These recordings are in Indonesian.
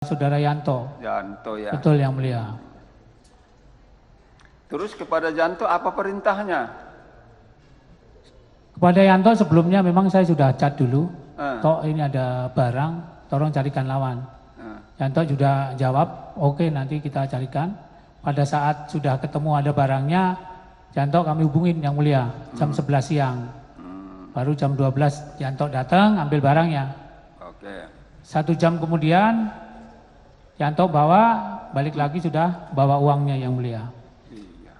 Saudara Yanto. Yanto ya. Betul yang mulia. Terus kepada Yanto apa perintahnya? Kepada Yanto sebelumnya memang saya sudah cat dulu. Tok ini ada barang, tolong carikan lawan. Yanto sudah jawab, oke nanti kita carikan. Pada saat sudah ketemu ada barangnya, Yanto kami hubungin yang mulia, jam 11 siang. Baru jam 12 Yanto datang ambil barangnya. Oke. 1 jam kemudian Yanto balik lagi sudah bawa uangnya yang mulia. Iya.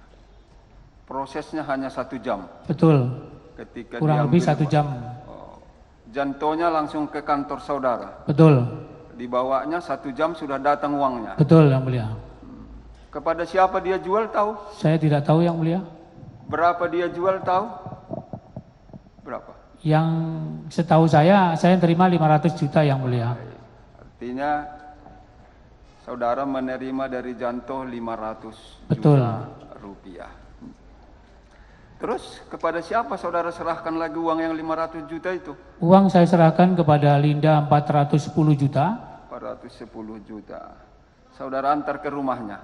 Prosesnya hanya 1 jam. Betul. Ketika kurang lebih 1 jam. Jantonya langsung ke kantor saudara. Betul. Dibawanya 1 jam sudah datang uangnya. Betul yang mulia. Kepada siapa dia jual tahu? Saya tidak tahu yang mulia. Berapa dia jual tahu? Berapa? Yang setahu saya terima 500 juta yang mulia. Artinya saudara menerima dari Janto 500 Betul. juta rupiah. Terus kepada siapa saudara serahkan lagi uang yang 500 juta itu? Uang saya serahkan kepada Linda 410 juta. 410 juta. Saudara antar ke rumahnya.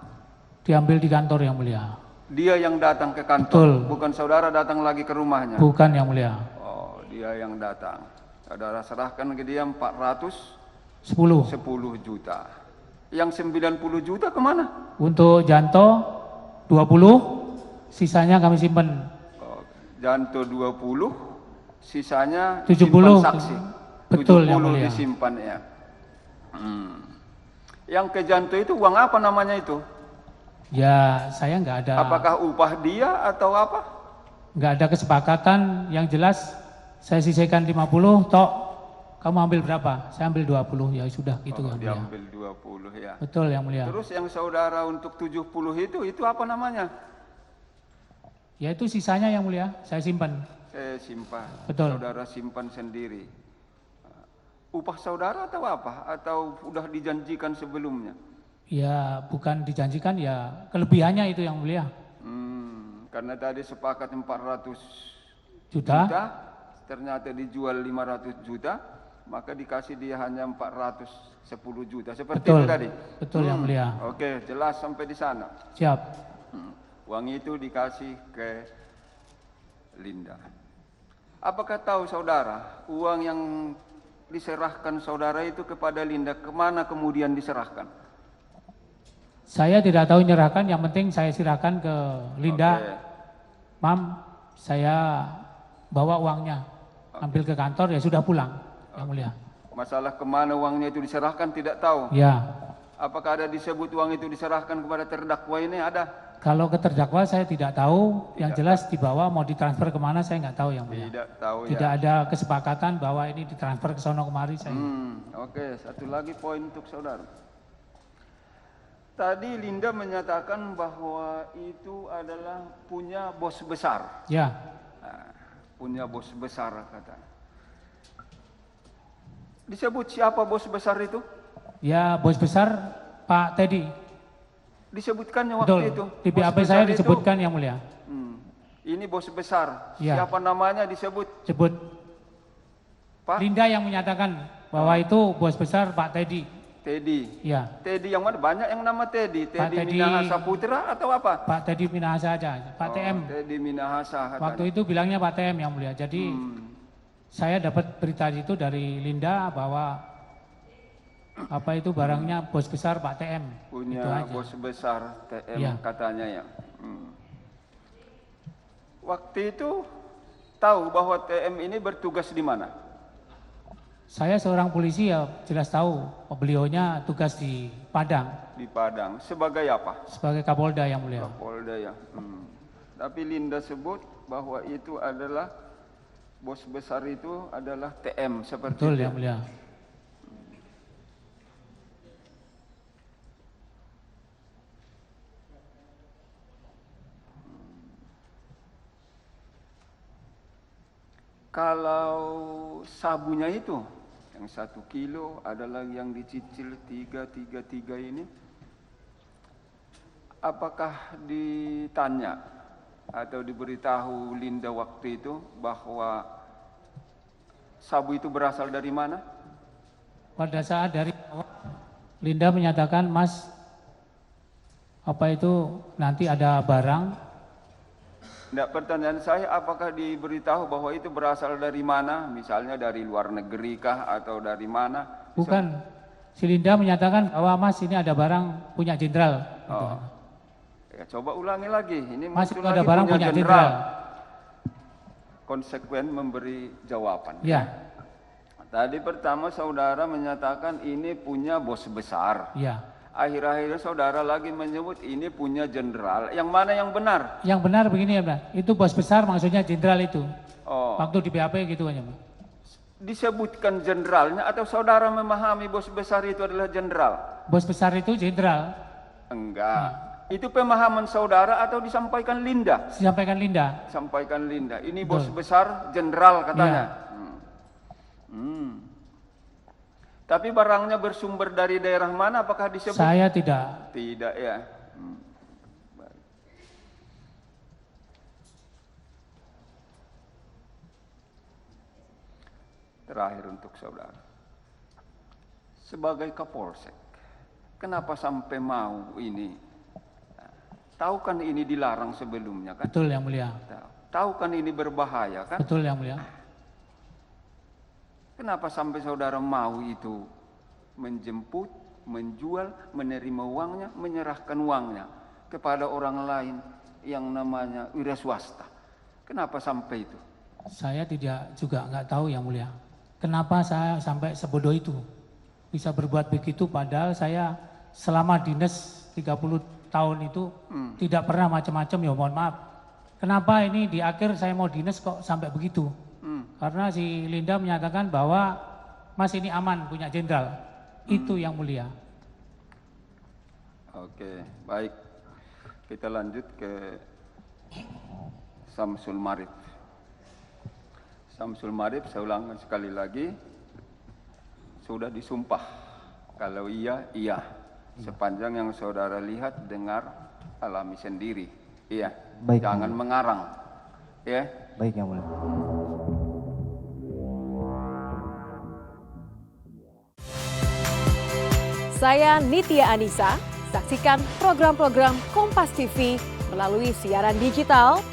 Diambil di kantor yang mulia. Dia yang datang ke kantor. Betul. Bukan saudara datang lagi ke rumahnya. Bukan yang mulia. Oh, dia yang datang. Saudara serahkan ke dia 410 juta. Yang 90 juta kemana? Untuk Janto 20, sisanya kami simpan. Janto 20, sisanya 70 simpan saksi. Betul 70 yang mulia. disimpan ya. Yang ke Janto itu uang apa namanya itu? Ya saya nggak ada. Apakah upah dia atau apa? Nggak ada kesepakatan. Yang jelas saya sisihkan 50, tok kamu ambil berapa? Saya ambil 20, ya sudah gitu yang mulia. Diambil 20 ya. Betul yang mulia. Terus yang saudara untuk 70 itu apa namanya? Ya itu sisanya yang mulia, saya simpan. Saya simpan. Betul. Saudara simpan sendiri. Upah saudara atau apa? Atau udah dijanjikan sebelumnya? Ya bukan dijanjikan, ya kelebihannya itu yang mulia. Karena tadi sepakat 400 Juta. Ternyata dijual 500 juta, maka dikasih dia hanya 410 juta. Seperti Betul. itu tadi? Betul yang mulia. Oke, jelas sampai di sana. Siap. Uang itu dikasih ke Linda. Apakah tahu saudara, uang yang diserahkan saudara itu kepada Linda, kemana kemudian diserahkan? Saya tidak tahu nyerahkan, yang penting saya serahkan ke Linda. Oke. Mam, saya bawa uangnya, ambil ke kantor, ya sudah pulang, yang mulia. Masalah kemana uangnya itu diserahkan tidak tahu. Ya. Apakah ada disebut uang itu diserahkan kepada terdakwa ini? Ada? Kalau ke terdakwa saya tidak tahu, yang jelas dibawa mau ditransfer kemana saya nggak tahu yang mulia. Tidak tahu ya. Tidak ada kesepakatan bahwa ini ditransfer ke sono kemari saya. Oke, satu lagi poin untuk saudara. Tadi Linda menyatakan bahwa itu adalah punya bos besar. Ya. Nah, punya bos besar kata. Disebut siapa bos besar itu? Ya bos besar Pak Teddy. Disebutkannya Betul. waktu itu. Di BAP saya disebutkan yang mulia. Ini bos besar. Ya. Siapa namanya disebut? Sebut. Pak Linda yang menyatakan bahwa itu bos besar Pak Teddy. Teddy. Ya. Teddy yang mana? Banyak yang nama Teddy. Pak Teddy Teddy Minahasa Putra atau apa? Pak Teddy Minahasa aja. Pak TM. Teddy Minahasa katanya. Waktu itu bilangnya Pak TM yang mulia. Jadi saya dapat berita itu dari Linda bahwa apa itu barangnya bos besar Pak TM. Punya bos besar TM Ya. katanya ya. Waktu itu tahu bahwa TM ini bertugas di mana? Saya seorang polisi ya jelas tahu beliaunya tugas di Padang. Di Padang. Sebagai apa? Sebagai Kapolda yang mulia. Kapolda ya. Tapi Linda sebut bahwa itu adalah bos besar itu adalah TM seperti Betul itu. yang mulia. Kalau sabunya itu yang 1 kilo adalah yang dicicil 333 ini, apakah ditanya atau diberitahu Linda waktu itu bahwa sabu itu berasal dari mana? Pada saat dari Linda menyatakan, Mas, apa itu nanti ada barang. Tidak, pertanyaan saya apakah diberitahu bahwa itu berasal dari mana? Misalnya dari luar negeri kah atau dari mana? Bukan, si Linda menyatakan bahwa Mas ini ada barang punya jenderal. Oh. Ya, coba ulangi lagi. Ini Mas itu muncul ada lagi barang punya jenderal. Konsekuen memberi jawaban. Ya. Tadi pertama saudara menyatakan ini punya bos besar. Ya. Akhir-akhirnya saudara lagi menyebut ini punya jenderal. Yang mana yang benar? Yang benar begini ya, Pak. Itu bos besar maksudnya jenderal itu. Oh. Waktu di BAP gitu aja, Pak. Disebutkan jenderalnya atau saudara memahami bos besar itu adalah jenderal? Bos besar itu jenderal. Enggak. Itu pemahaman saudara atau disampaikan Linda? Disampaikan Linda. Sampaikan Linda. Ini bos besar jenderal katanya. Ya. Tapi barangnya bersumber dari daerah mana? Apakah disebut? Saya tidak. Tidak ya. Baik. Terakhir untuk saudara. Sebagai Kapolsek, kenapa sampai mau ini? Tahu kan ini dilarang sebelumnya kan? Betul yang mulia. Tahu kan ini berbahaya kan? Betul yang mulia. Kenapa sampai saudara mau itu menjemput, menjual, menerima uangnya, menyerahkan uangnya kepada orang lain yang namanya wira swasta? Kenapa sampai itu? Saya tidak juga nggak tahu yang mulia. Kenapa saya sampai sebodoh itu bisa berbuat begitu padahal saya selama dinas 30 tahun itu tidak pernah macam-macam, ya mohon maaf. Kenapa ini di akhir saya mau dinas kok sampai begitu? Karena si Linda menyatakan bahwa Mas ini aman punya jenderal. Itu yang mulia. Oke, baik. Kita lanjut ke Samsul Marif. Samsul Marif, saya ulangi sekali lagi. Sudah disumpah. Kalau iya, iya. Sepanjang yang saudara lihat, dengar, alami sendiri. Iya. Baik, jangan mengarang. Ya. Baik yang mulia. Saya Nitya Anissa, saksikan program-program Kompas TV melalui siaran digital,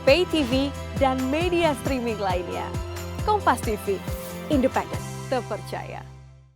pay TV, dan media streaming lainnya. Kompas TV, independen, terpercaya.